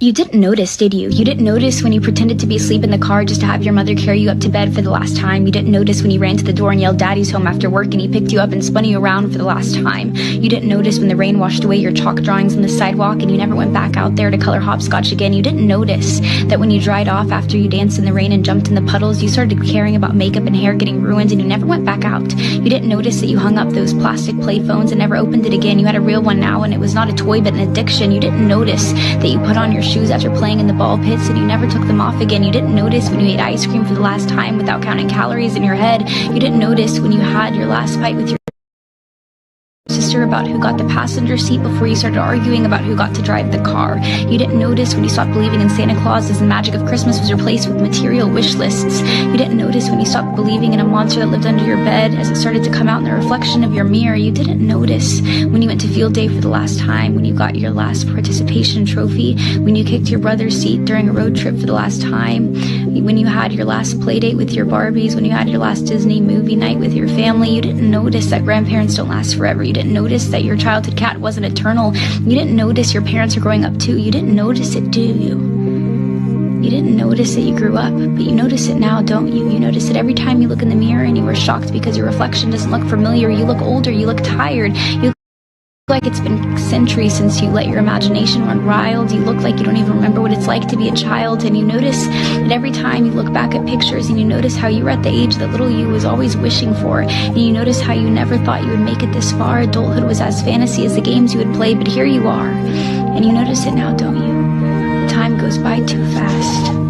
You didn't notice, did you? You didn't notice when you pretended to be asleep in the car just to have your mother carry you up to bed for the last time. You didn't notice when you ran to the door and yelled "Daddy's home" after work and he picked you up and spun you around for the last time. You didn't notice when the rain washed away your chalk drawings on the sidewalk and you never went back out there to color hopscotch again. You didn't notice that when you dried off after you danced in the rain and jumped in the puddles, you started caring about makeup and hair getting ruined and you never went back out. You didn't notice that you hung up those plastic play phones and never opened it again. You had a real one now and it was not a toy but an addiction. You didn't notice that you put on your shoes after playing in the ball pits and you never took them off again. You didn't notice when you ate ice cream for the last time without counting calories in your head. You didn't notice when you had your last fight with your sister about who got the passenger seat before you started arguing about who got to drive the car. You didn't notice when you stopped believing in Santa Claus as the magic of Christmas was replaced with material wish lists. You didn't notice when you stopped believing in a monster that lived under your bed as it started to come out in the reflection of your mirror. You didn't notice when you went to field day for the last time, when you got your last participation trophy, when you kicked your brother's seat during a road trip for the last time, when you had your last play date with your Barbies, when you had your last Disney movie night with your family. You didn't notice that grandparents don't last forever. You didn't notice that your childhood cat wasn't eternal. You didn't notice your parents are growing up too. You didn't notice it, do you? You didn't notice that you grew up, but you notice it now, don't you? You notice it every time you look in the mirror and you were shocked because your reflection doesn't look familiar. You look older, you look tired, you look like it's been centuries since you let your imagination run wild. You look like you don't even remember what it's like to be a child, and you notice that every time you look back at pictures and you notice how you were at the age that little you was always wishing for, and you notice how you never thought you would make it this far. Adulthood was as fantasy as the games you would play, but here you are, and you notice it now, don't you? The time goes by too fast.